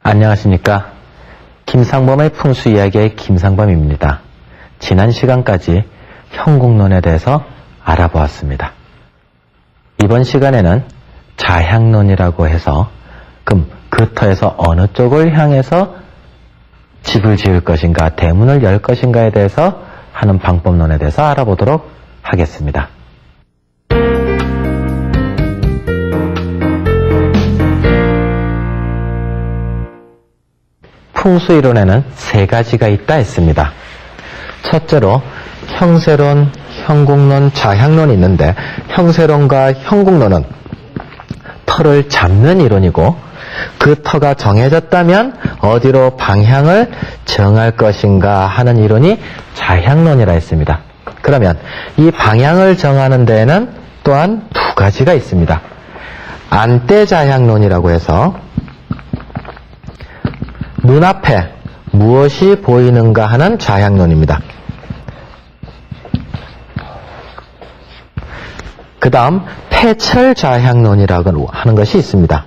안녕하십니까. 김상범의 풍수 이야기의 김상범입니다. 지난 시간까지 형국론에 대해서 알아보았습니다. 이번 시간에는 자향론이라고 해서 그럼 그 터에서 어느 쪽을 향해서 집을 지을 것인가, 대문을 열 것인가에 대해서 하는 방법론에 대해서 알아보도록 하겠습니다. 풍수이론에는 세 가지가 있다 했습니다. 첫째로 형세론, 형국론, 자향론이 있는데 형세론과 형국론은 터를 잡는 이론이고 그 터가 정해졌다면 어디로 방향을 정할 것인가 하는 이론이 자향론이라 했습니다. 그러면 이 방향을 정하는 데에는 또한 두 가지가 있습니다. 안대자향론이라고 해서 눈앞에 무엇이 보이는가 하는 자향론입니다. 그 다음 폐철자향론이라고 하는 것이 있습니다.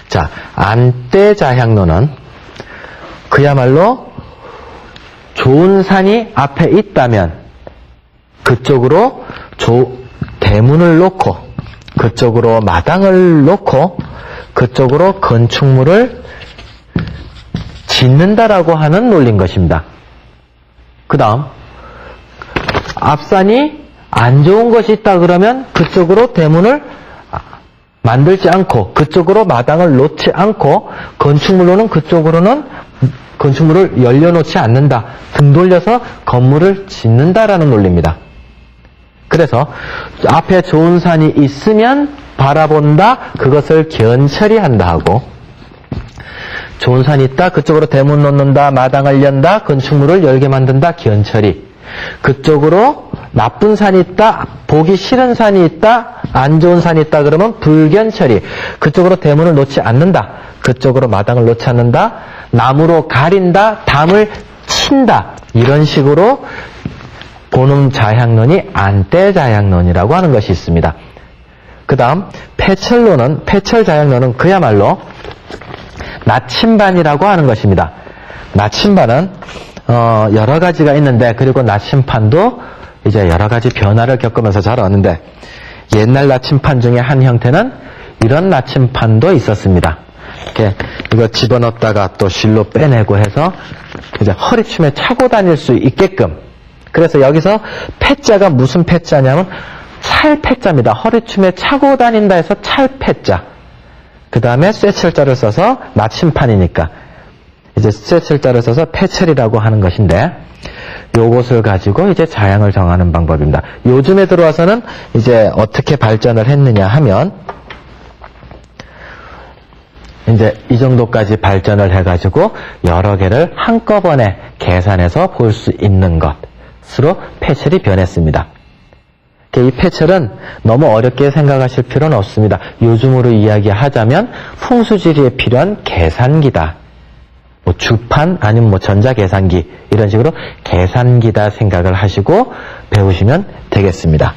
자, 안대자향론은 그야말로 좋은 산이 앞에 있다면 그쪽으로 대문을 놓고 그쪽으로 마당을 놓고 그쪽으로 건축물을 짓는다라고 하는 논리인 것입니다. 그 다음 앞산이 안 좋은 것이 있다 그러면 그쪽으로 대문을 만들지 않고 그쪽으로 마당을 놓지 않고 건축물로는 그쪽으로는 건축물을 열려놓지 않는다. 등 돌려서 건물을 짓는다라는 논리입니다. 그래서 앞에 좋은 산이 있으면 바라본다. 그것을 견처리한다 하고 좋은 산이 있다. 그쪽으로 대문 놓는다. 마당을 연다. 건축물을 열게 만든다. 견처리. 그쪽으로 나쁜 산이 있다. 보기 싫은 산이 있다. 안 좋은 산이 있다. 그러면 불견처리. 그쪽으로 대문을 놓지 않는다. 그쪽으로 마당을 놓지 않는다. 나무로 가린다. 담을 친다. 이런 식으로 보는 자향론이 안대자향론이라고 하는 것이 있습니다. 그 다음 폐철자향론은 그야말로 나침반이라고 하는 것입니다. 나침반은 여러 가지가 있는데 그리고 나침판도 이제 여러 가지 변화를 겪으면서 자라왔는데 옛날 나침판 중에 한 형태는 이런 나침판도 있었습니다. 이렇게 이거 집어넣었다가 또 실로 빼내고 해서 이제 허리춤에 차고 다닐 수 있게끔. 그래서 여기서 폐자가 무슨 폐자냐면 찰폐자입니다. 허리춤에 차고 다닌다 해서 찰폐자. 그 다음에 쇠철자를 써서 나침판이니까 이제 쇠철자를 써서 폐철이라고 하는 것인데 요것을 가지고 이제 자향을 정하는 방법입니다. 요즘에 들어와서는 이제 어떻게 발전을 했느냐 하면 이제 이 정도까지 발전을 해가지고 여러 개를 한꺼번에 계산해서 볼 수 있는 것으로 폐철이 변했습니다. 이 폐철은 너무 어렵게 생각하실 필요는 없습니다. 요즘으로 이야기하자면 풍수지리에 필요한 계산기다. 뭐 주판 아니면 뭐 전자계산기 이런 식으로 계산기다 생각을 하시고 배우시면 되겠습니다.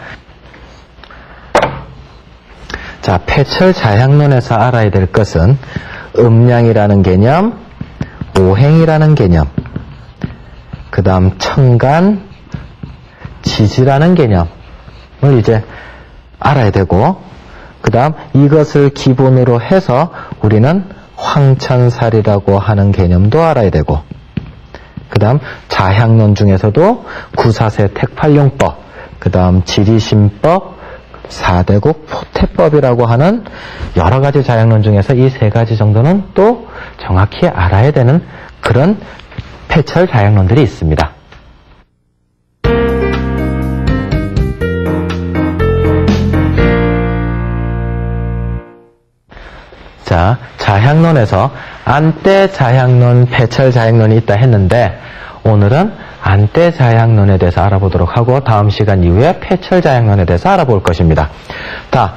자, 폐철자향론에서 알아야 될 것은 음량이라는 개념, 오행이라는 개념, 그 다음 천간, 지지라는 개념을 이제 알아야 되고 그 다음 이것을 기본으로 해서 우리는 황천살이라고 하는 개념도 알아야 되고 그 다음 자향론 중에서도 구사세 택팔용법, 그 다음 지리신법, 사대국 포태법이라고 하는 여러 가지 자향론 중에서 이 세 가지 정도는 또 정확히 알아야 되는 그런 폐철 자향론들이 있습니다. 자, 자향론에서 안대자향론, 폐철자향론이 있다 했는데 오늘은 안대자향론에 대해서 알아보도록 하고 다음 시간 이후에 폐철자향론에 대해서 알아볼 것입니다. 자,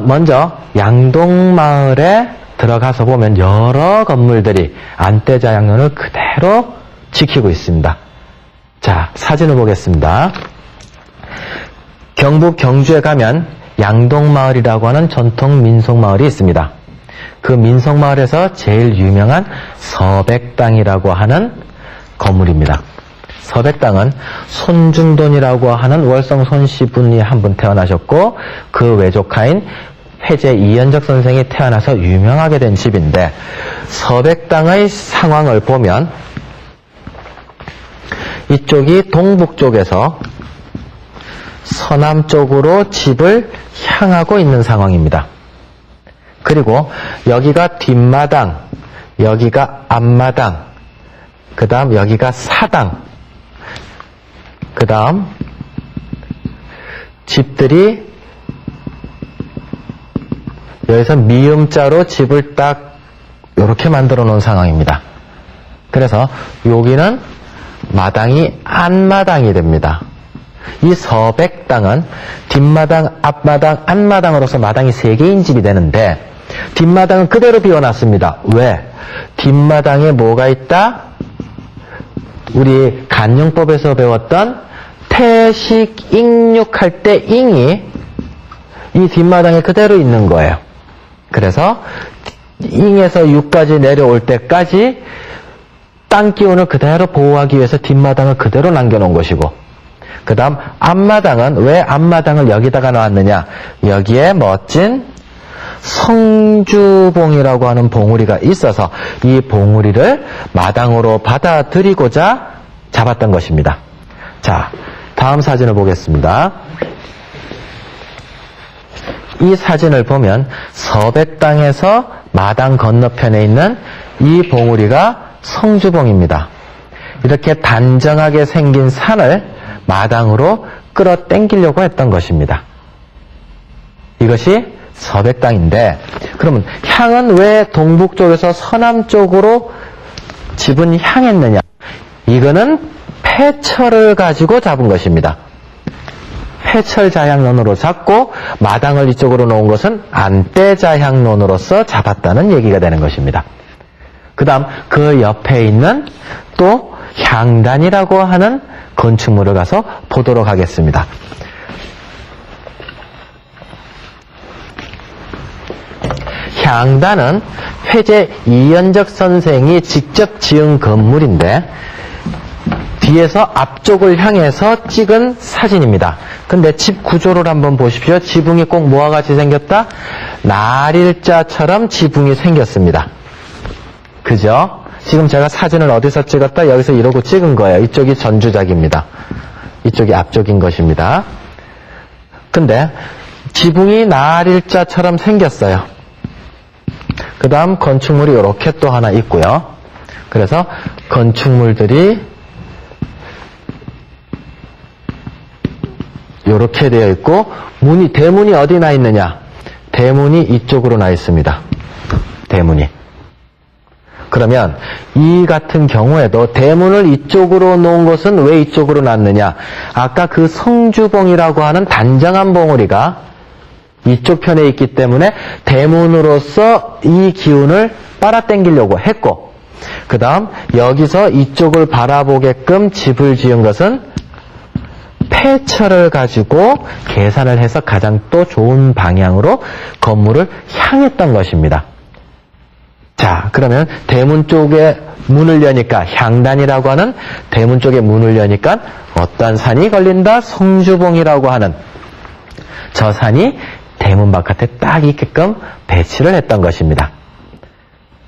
먼저 양동마을에 들어가서 보면 여러 건물들이 안대자향론을 그대로 지키고 있습니다. 자, 사진을 보겠습니다. 경북 경주에 가면 양동마을이라고 하는 전통 민속마을이 있습니다. 그 민속마을에서 제일 유명한 서백당이라고 하는 건물입니다. 서백당은 손중돈이라고 하는 월성 손씨분이 한 분 태어나셨고 그 외조카인 회제 이연적 선생이 태어나서 유명하게 된 집인데, 서백당의 상황을 보면 이쪽이 동북 쪽에서 서남 쪽으로 집을 향하고 있는 상황입니다. 그리고 여기가 뒷마당, 여기가 앞마당, 그 다음 여기가 사당, 그 다음 집들이 여기서 미음자로 집을 딱 이렇게 만들어 놓은 상황입니다. 그래서 여기는 마당이 안마당이 됩니다. 이 서백당은 뒷마당, 앞마당, 안마당으로서 마당이 3개인 집이 되는데, 뒷마당은 그대로 비워놨습니다. 왜? 뒷마당에 뭐가 있다? 우리 간용법에서 배웠던 태식, 잉육할 때 잉이 이 뒷마당에 그대로 있는 거예요. 그래서 잉에서 육까지 내려올 때까지 땅 기운을 그대로 보호하기 위해서 뒷마당을 그대로 남겨놓은 것이고, 그 다음 앞마당은 왜 앞마당을 여기다가 놨느냐? 여기에 멋진 성주봉이라고 하는 봉우리가 있어서 이 봉우리를 마당으로 받아들이고자 잡았던 것입니다. 자, 다음 사진을 보겠습니다. 이 사진을 보면 서백당에서 마당 건너편에 있는 이 봉우리가 성주봉입니다. 이렇게 단정하게 생긴 산을 마당으로 끌어당기려고 했던 것입니다. 이것이 서백당인데, 그러면 향은 왜 동북 쪽에서 서남 쪽으로 집은 향했느냐? 이거는 폐철을 가지고 잡은 것입니다. 폐철자향론으로 잡고 마당을 이쪽으로 놓은 것은 안대자향론으로서 잡았다는 얘기가 되는 것입니다. 그 다음 그 옆에 있는 또 향단이라고 하는 건축물을 가서 보도록 하겠습니다. 향단은 회제 이연적 선생이 직접 지은 건물인데 뒤에서 앞쪽을 향해서 찍은 사진입니다. 근데 집 구조를 한번 보십시오. 지붕이 꼭 뭐와 같이 생겼다? 날일자처럼 지붕이 생겼습니다. 그죠? 지금 제가 사진을 어디서 찍었다? 여기서 이러고 찍은 거예요. 이쪽이 전주작입니다. 이쪽이 앞쪽인 것입니다. 근데 지붕이 날일자처럼 생겼어요. 그 다음 건축물이 이렇게 또 하나 있고요. 그래서 건축물들이 이렇게 되어 있고, 대문이 어디 나 있느냐? 대문이 이쪽으로 나 있습니다. 대문이. 그러면 이 같은 경우에도 대문을 이쪽으로 놓은 것은 왜 이쪽으로 놨느냐? 아까 그 성주봉이라고 하는 단정한 봉우리가 이쪽 편에 있기 때문에 대문으로서 이 기운을 빨아당기려고 했고, 그 다음 여기서 이쪽을 바라보게끔 집을 지은 것은 폐철을 가지고 계산을 해서 가장 또 좋은 방향으로 건물을 향했던 것입니다. 자, 그러면 대문 쪽에 문을 여니까, 향단이라고 하는 대문 쪽에 문을 여니까 어떤 산이 걸린다? 성주봉이라고 하는 저 산이 대문 바깥에 딱 있게끔 배치를 했던 것입니다.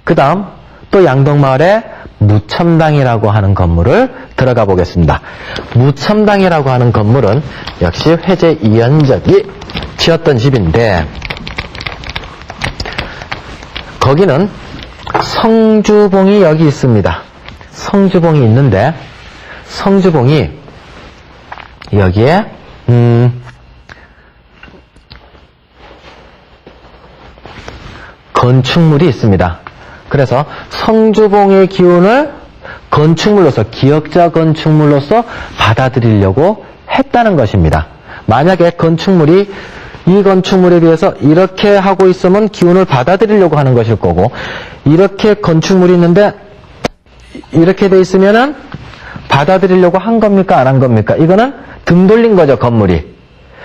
그 다음 또 양동마을에 무첨당이라고 하는 건물을 들어가 보겠습니다. 무첨당이라고 하는 건물은 역시 회제 이연적이 지었던 집인데, 거기는 성주봉이 여기 있습니다. 성주봉이 있는데, 성주봉이 여기에 건축물이 있습니다. 그래서 성주봉의 기운을 건축물로서, 기역자 건축물로서 받아들이려고 했다는 것입니다. 만약에 건축물이 이 건축물에 비해서 이렇게 하고 있으면 기운을 받아들이려고 하는 것일 거고, 이렇게 건축물이 있는데 이렇게 돼 있으면은 받아들이려고 한 겁니까? 안 한 겁니까? 이거는 등 돌린 거죠, 건물이.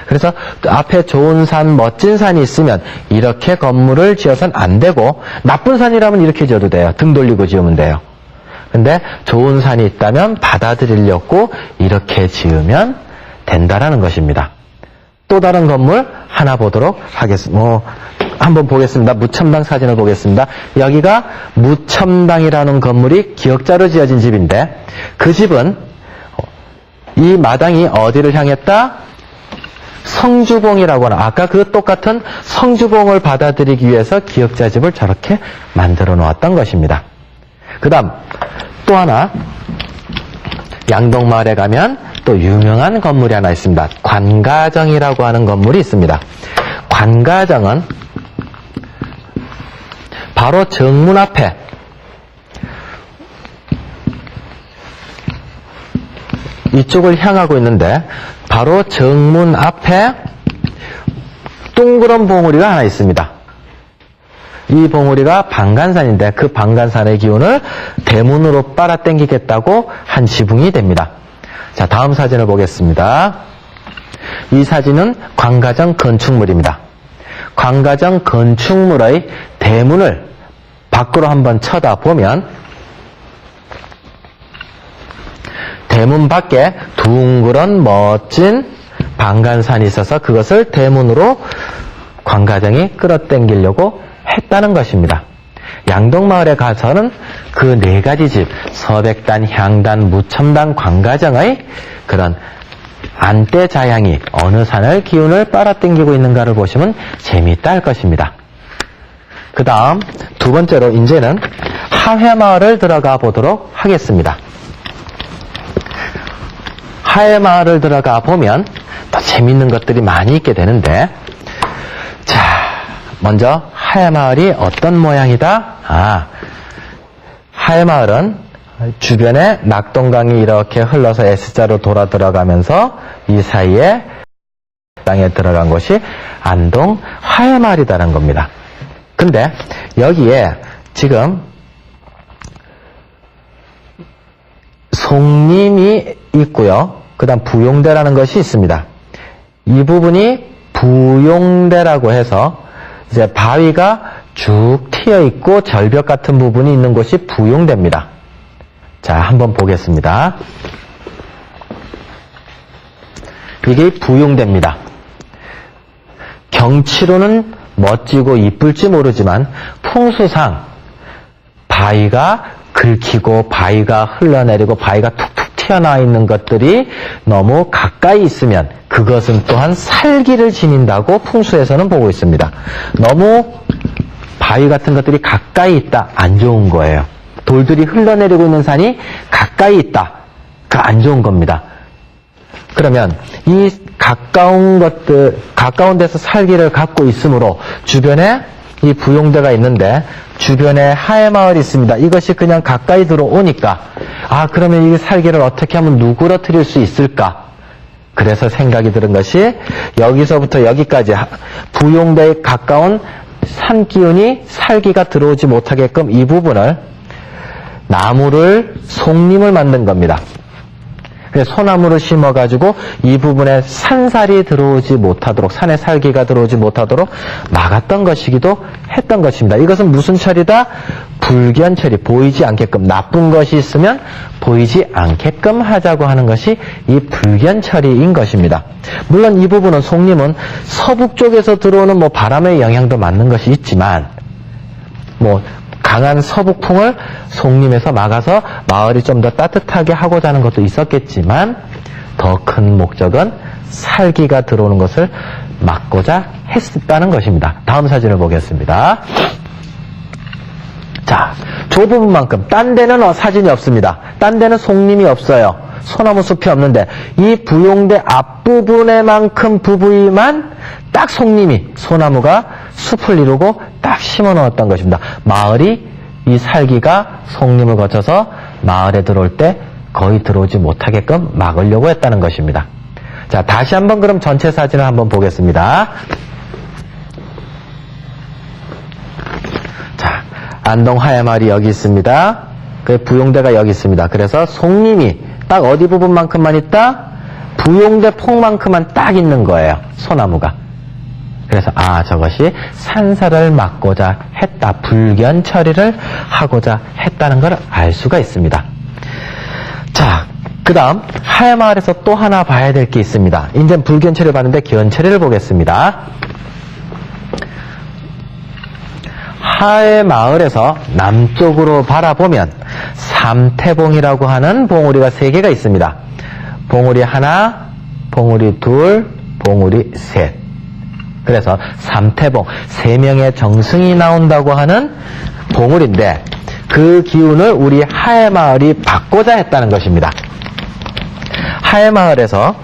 그래서 앞에 좋은 산, 멋진 산이 있으면 이렇게 건물을 지어서는 안 되고, 나쁜 산이라면 이렇게 지어도 돼요. 등 돌리고 지으면 돼요. 근데 좋은 산이 있다면 받아들이려고 이렇게 지으면 된다라는 것입니다. 또 다른 건물 하나 보도록 하겠습니다. 한번 보겠습니다. 무첨당 사진을 보겠습니다. 여기가 무첨당이라는 건물이 기역자로 지어진 집인데, 그 집은 이 마당이 어디를 향했다? 성주봉이라고 하는, 아까 그 똑같은 성주봉을 받아들이기 위해서 기역자 집을 저렇게 만들어 놓았던 것입니다. 그 다음 또 하나, 양동마을에 가면 또 유명한 건물이 하나 있습니다. 관가정이라고 하는 건물이 있습니다. 관가정은 바로 정문 앞에 이쪽을 향하고 있는데, 바로 정문 앞에 둥그런 봉우리가 하나 있습니다. 이 봉우리가 방간산인데, 그 방간산의 기운을 대문으로 빨아당기겠다고 한 지붕이 됩니다. 자, 다음 사진을 보겠습니다. 이 사진은 관가정 건축물입니다. 관가정 건축물의 대문을 밖으로 한번 쳐다보면 대문 밖에 둥그런 멋진 방간산이 있어서 그것을 대문으로 관가정이 끌어당기려고 했다는 것입니다. 양동마을에 가서는 그 네 가지 집, 서백단, 향단, 무첨단, 관가정의 그런 안대자양이 어느 산을 기운을 빨아당기고 있는가를 보시면 재미있다 할 것입니다. 그 다음 두 번째로 이제는 하회마을을 들어가 보도록 하겠습니다. 하회마을을 들어가 보면 더 재밌는 것들이 많이 있게 되는데, 자, 먼저 하회마을이 어떤 모양이다? 하회마을은 주변에 낙동강이 이렇게 흘러서 S자로 돌아 들어가면서 이 사이에 땅에 들어간 곳이 안동 하회마을이다라는 겁니다. 근데 여기에 지금 송림이 있고요. 그 다음 부용대라는 것이 있습니다. 이 부분이 부용대라고 해서 이제 바위가 쭉 튀어 있고 절벽 같은 부분이 있는 곳이 부용대입니다. 자, 한번 보겠습니다. 이게 부용대입니다. 경치로는 멋지고 이쁠지 모르지만 풍수상 바위가 긁히고 바위가 흘러내리고 바위가 툭툭 튀어나와 있는 것들이 너무 가까이 있으면 그것은 또한 살기를 지닌다고 풍수에서는 보고 있습니다. 너무 바위 같은 것들이 가까이 있다, 안 좋은 거예요. 돌들이 흘러내리고 있는 산이 가까이 있다, 그 안 좋은 겁니다. 그러면 이 가까운 것들, 가까운 데서 살기를 갖고 있으므로 주변에 이 부용대가 있는데 주변에 하회마을이 있습니다. 이것이 그냥 가까이 들어오니까 그러면 이 살기를 어떻게 하면 누그러뜨릴 수 있을까? 그래서 생각이 들은 것이 여기서부터 여기까지 부용대에 가까운 산 기운이 살기가 들어오지 못하게끔 이 부분을 나무를 송림을 만든 겁니다. 소나무를 심어가지고 이 부분에 산살이 들어오지 못하도록, 산의 살기가 들어오지 못하도록 막았던 것이기도 했던 것입니다. 이것은 무슨 처리다? 불견 처리, 보이지 않게끔, 나쁜 것이 있으면 보이지 않게끔 하자고 하는 것이 이 불견 처리인 것입니다. 물론 이 부분은 송림은 서북 쪽에서 들어오는 바람의 영향도 맞는 것이 있지만 강한 서북풍을 송림에서 막아서 마을이 좀 더 따뜻하게 하고자 하는 것도 있었겠지만 더 큰 목적은 살기가 들어오는 것을 막고자 했다는 것입니다. 다음 사진을 보겠습니다. 자, 저 부분만큼 딴 데는 사진이 없습니다. 딴 데는 송림이 없어요. 소나무 숲이 없는데 이 부용대 앞부분에만큼 부분만 딱 송림이, 소나무가 숲을 이루고 딱 심어 놓았던 것입니다. 마을이 이 살기가 송림을 거쳐서 마을에 들어올 때 거의 들어오지 못하게끔 막으려고 했다는 것입니다. 자, 다시 한번 그럼 전체 사진을 한번 보겠습니다. 자, 안동 하회마을이 여기 있습니다. 그 부용대가 여기 있습니다. 그래서 송림이 딱 어디 부분만큼만 있다? 부용대 폭만큼만 딱 있는 거예요. 소나무가. 그래서 저것이 산사를 막고자 했다. 불견 처리를 하고자 했다는 걸 알 수가 있습니다. 자, 그 다음 하회마을에서 또 하나 봐야 될 게 있습니다. 이제 불견 처리를 봤는데 견 처리를 보겠습니다. 하회마을에서 남쪽으로 바라보면 삼태봉이라고 하는 봉우리가 3개가 있습니다. 봉우리 하나, 봉우리 둘, 봉우리 셋. 그래서 삼태봉, 3명의 정승이 나온다고 하는 봉우리인데 그 기운을 우리 하회마을이 받고자 했다는 것입니다. 하회마을에서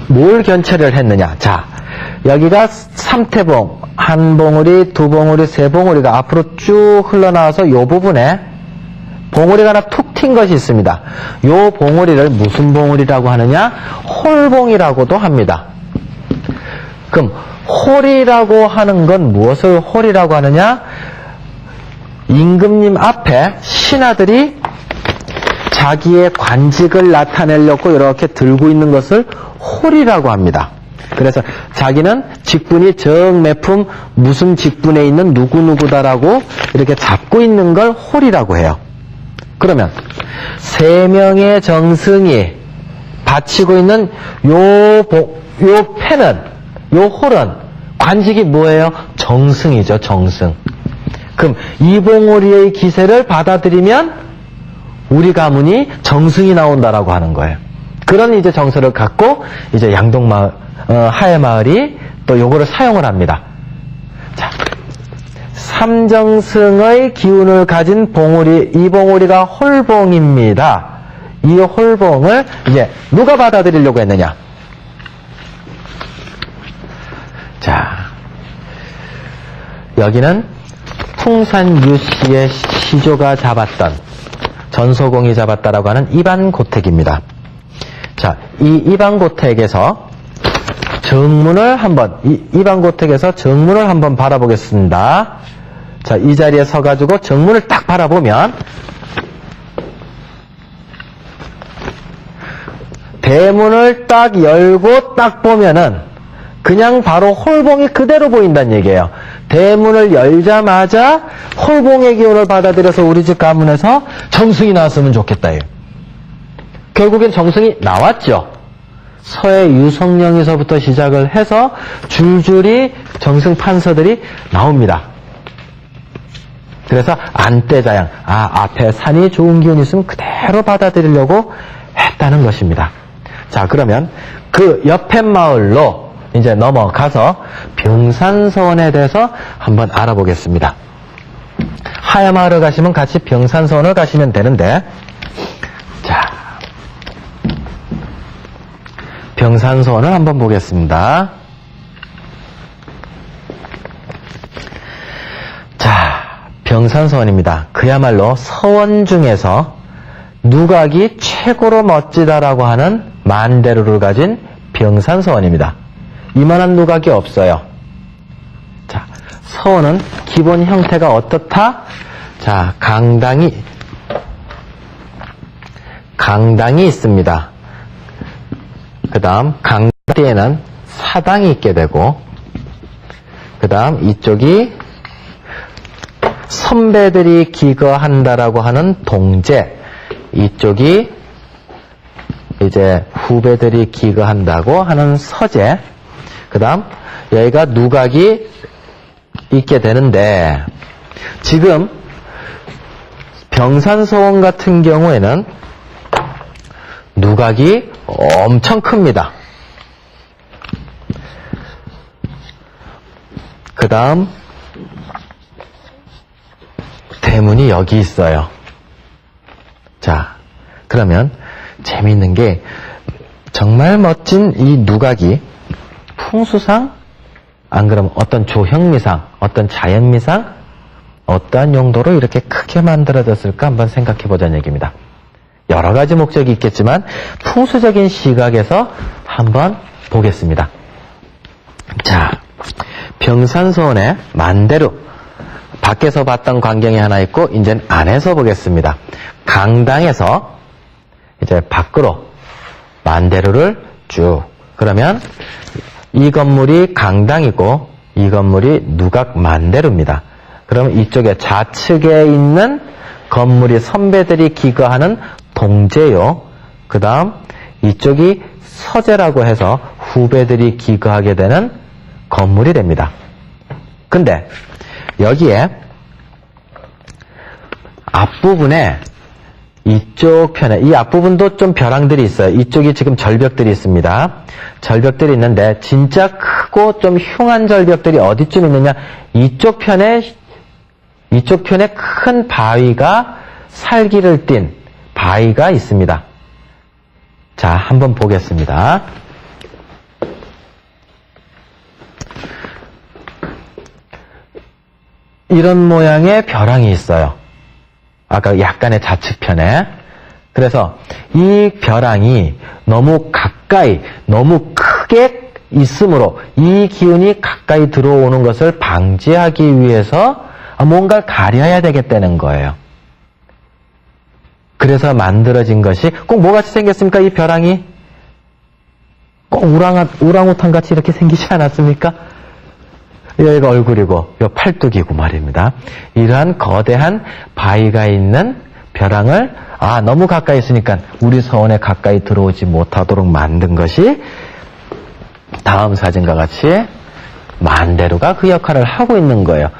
뭘 견처리를 했느냐. 자, 여기가 삼태봉, 한 봉우리, 두 봉우리, 세 봉우리가 앞으로 쭉 흘러나와서 이 부분에 봉우리가 하나 툭 튄 것이 있습니다. 이 봉우리를 무슨 봉우리라고 하느냐? 홀봉이라고도 합니다. 그럼 홀이라고 하는 건 무엇을 홀이라고 하느냐? 임금님 앞에 신하들이 자기의 관직을 나타내려고 이렇게 들고 있는 것을 홀이라고 합니다. 그래서 자기는 직분이 정매품 무슨 직분에 있는 누구누구다라고 이렇게 잡고 있는 걸 홀이라고 해요. 그러면 3명의 정승이 바치고 있는 요 패는, 요 홀은 관직이 뭐예요? 정승이죠, 정승. 그럼 이 봉우리의 기세를 받아들이면 우리 가문이 정승이 나온다라고 하는 거예요. 그런 이제 정서를 갖고 이제 양동마을, 하회마을이 또 요거를 사용을 합니다. 자, 삼정승의 기운을 가진 봉우리, 이 봉우리가 홀봉입니다. 이 홀봉을 이제 누가 받아들이려고 했느냐? 자, 여기는 풍산 유씨의 시조가 잡았던, 전소공이 잡았다라고 하는 이반고택입니다. 자, 이 이반고택에서 정문을 한번, 이반고택에서 정문을 한번 바라보겠습니다. 자, 이 자리에 서가지고 정문을 딱 바라보면, 대문을 딱 열고 딱 보면은, 그냥 바로 홀봉이 그대로 보인다는 얘기예요. 대문을 열자마자 홀봉의 기운을 받아들여서 우리 집 가문에서 정승이 나왔으면 좋겠다. 결국엔 정승이 나왔죠. 서해 유성령에서부터 시작을 해서 줄줄이 정승 판서들이 나옵니다. 그래서 안대자양, 앞에 산이 좋은 기운이 있으면 그대로 받아들이려고 했다는 것입니다. 자, 그러면 그 옆에 마을로 이제 넘어가서 병산서원에 대해서 한번 알아보겠습니다. 하회마을을 가시면 같이 병산서원을 가시면 되는데, 자, 병산서원을 한번 보겠습니다. 자, 병산서원입니다. 그야말로 서원 중에서 누각이 최고로 멋지다라고 하는 만대루를 가진 병산서원입니다. 이만한 누각이 없어요. 자, 서원은 기본 형태가 어떻다? 자, 강당이 있습니다. 그 다음 강당 뒤에는 사당이 있게 되고, 그 다음 이쪽이 선배들이 기거한다라고 하는 동제, 이쪽이 이제 후배들이 기거한다고 하는 서재, 그 다음 여기가 누각이 있게 되는데, 지금 병산서원 같은 경우에는 누각이 엄청 큽니다. 그 다음 대문이 여기 있어요. 자, 그러면 재미있는 게, 정말 멋진 이 누각이 풍수상, 안 그러면 어떤 조형미상, 어떤 자연미상, 어떠한 용도로 이렇게 크게 만들어졌을까 한번 생각해 보자는 얘기입니다. 여러 가지 목적이 있겠지만 풍수적인 시각에서 한번 보겠습니다. 자, 병산서원의 만대루, 밖에서 봤던 광경이 하나 있고 이제 안에서 보겠습니다. 강당에서 이제 밖으로 만대로를 쭉. 그러면 이 건물이 강당이고 이 건물이 누각 만대로입니다. 그러면 이쪽에 좌측에 있는 건물이 선배들이 기거하는 동제요. 그 다음 이쪽이 서제라고 해서 후배들이 기거하게 되는 건물이 됩니다. 근데 여기에 앞부분에 이쪽 편에 이 앞부분도 좀 벼랑들이 있어요. 이쪽이 지금 절벽들이 있습니다. 절벽들이 있는데 진짜 크고 좀 흉한 절벽들이 어디쯤 있느냐? 이쪽 편에 큰 바위가 살기를 띤 바위가 있습니다. 자, 한번 보겠습니다. 이런 모양의 벼랑이 있어요. 아까 약간의 좌측편에. 그래서 이 벼랑이 너무 가까이, 너무 크게 있으므로 이 기운이 가까이 들어오는 것을 방지하기 위해서 뭔가를 가려야 되겠다는 거예요. 그래서 만들어진 것이 꼭 뭐같이 생겼습니까? 이 벼랑이 꼭 우랑우탄 같이 이렇게 생기지 않았습니까? 여기가 얼굴이고 요 팔뚝이고 말입니다. 이러한 거대한 바위가 있는 벼랑을 너무 가까이 있으니까 우리 서원에 가까이 들어오지 못하도록 만든 것이 다음 사진과 같이 만대로가 그 역할을 하고 있는 거예요.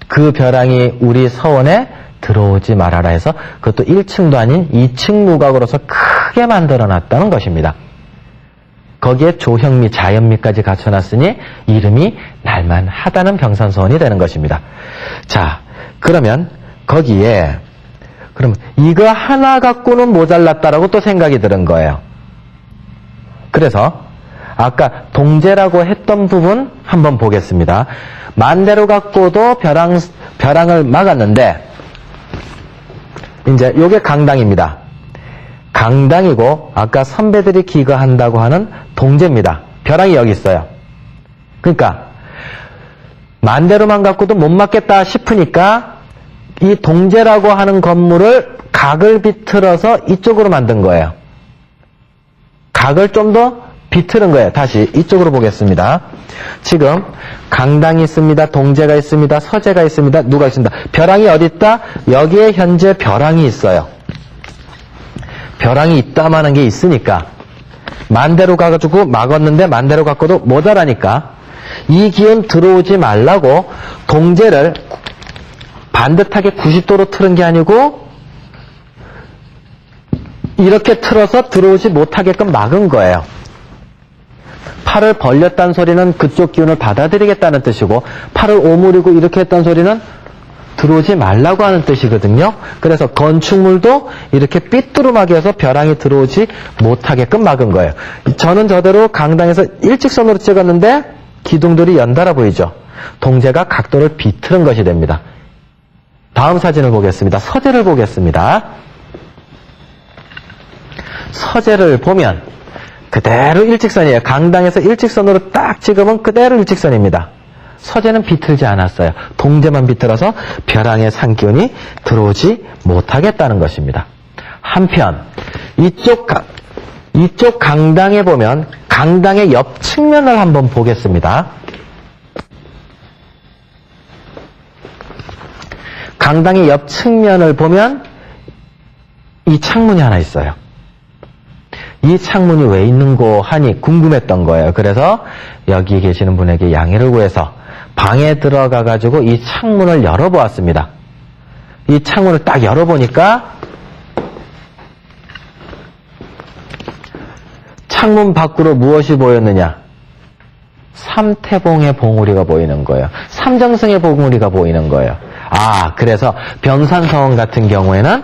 그 벼랑이 우리 서원에 들어오지 말아라 해서 그것도 1층도 아닌 2층 무각으로서 크게 만들어 놨다는 것입니다. 거기에 조형미, 자연미까지 갖춰놨으니 이름이 날만하다는 병산서원이 되는 것입니다. 자, 그러면 거기에 그럼 이거 하나 갖고는 모자랐다라고 또 생각이 드는 거예요. 그래서 아까 동제라고 했던 부분 한번 보겠습니다. 만대로 갖고도 벼랑을 막았는데 이제 요게 강당입니다. 강당이고 아까 선배들이 기거한다고 하는 동제입니다. 벼랑이 여기 있어요. 그러니까 만대로만 갖고도 못 막겠다 싶으니까 이 동제라고 하는 건물을 각을 비틀어서 이쪽으로 만든 거예요. 각을 좀 더 비틀은 거예요. 다시 이쪽으로 보겠습니다. 지금 강당이 있습니다. 동제가 있습니다. 서제가 있습니다. 누가 있습니다. 벼랑이 어디 있다? 여기에 현재 벼랑이 있어요. 벼랑이 있다마는 게 있으니까 만대로 가가지고 막았는데 만대로 갖고도 모자라니까 이 기운 들어오지 말라고 동제를 반듯하게 90도로 틀은 게 아니고 이렇게 틀어서 들어오지 못하게끔 막은 거예요. 팔을 벌렸다는 소리는 그쪽 기운을 받아들이겠다는 뜻이고 팔을 오므리고 이렇게 했다는 소리는 들어오지 말라고 하는 뜻이거든요. 그래서 건축물도 이렇게 삐뚤음하게 해서 벼랑이 들어오지 못하게끔 막은 거예요. 저는 저대로 강당에서 일직선으로 찍었는데 기둥들이 연달아 보이죠. 동제가 각도를 비틀은 것이 됩니다. 다음 사진을 보겠습니다. 서제를 보겠습니다. 서제를 보면 그대로 일직선이에요. 강당에서 일직선으로 딱 찍으면 그대로 일직선입니다. 서제는 비틀지 않았어요. 동제만 비틀어서 벼랑의 상기운이 들어오지 못하겠다는 것입니다. 한편 이쪽 강당에 보면 강당의 옆 측면을 한번 보겠습니다. 강당의 옆 측면을 보면 이 창문이 하나 있어요. 이 창문이 왜 있는고 하니 궁금했던 거예요. 그래서 여기 계시는 분에게 양해를 구해서 방에 들어가 가지고 이 창문을 열어보았습니다. 이 창문을 딱 열어보니까 창문 밖으로 무엇이 보였느냐? 삼태봉의 봉우리가 보이는 거예요. 삼정승의 봉우리가 보이는 거예요. 그래서 병산서원 같은 경우에는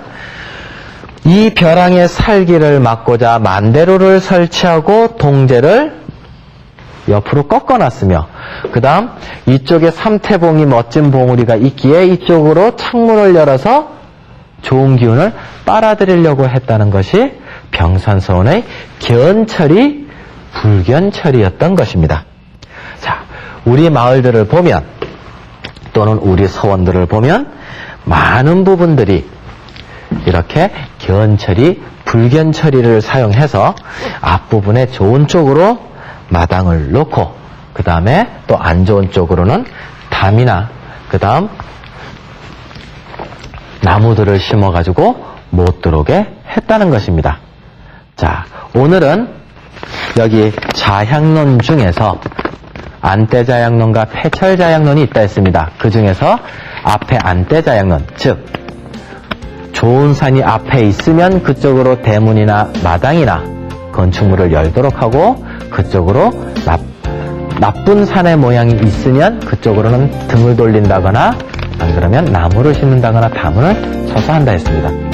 이 벼랑의 살기를 막고자 만대로를 설치하고 동제를 옆으로 꺾어놨으며 그 다음 이쪽에 삼태봉이 멋진 봉우리가 있기에 이쪽으로 창문을 열어서 좋은 기운을 빨아들이려고 했다는 것이 병산서원의 견철이 불견철이었던 것입니다. 자, 우리 마을들을 보면 또는 우리 서원들을 보면 많은 부분들이 이렇게 견처리, 불견처리를 사용해서 앞부분에 좋은 쪽으로 마당을 놓고 그 다음에 또 안 좋은 쪽으로는 담이나 그 다음 나무들을 심어가지고 못 들어오게 했다는 것입니다. 자, 오늘은 여기 자향론 중에서 안대자향론과 폐철자향론이 있다 했습니다. 그 중에서 앞에 안대자향론, 즉 좋은 산이 앞에 있으면 그쪽으로 대문이나 마당이나 건축물을 열도록 하고 그쪽으로 나쁜 산의 모양이 있으면 그쪽으로는 등을 돌린다거나 안 그러면 나무를 심는다거나 담을 쳐서 한다 했습니다.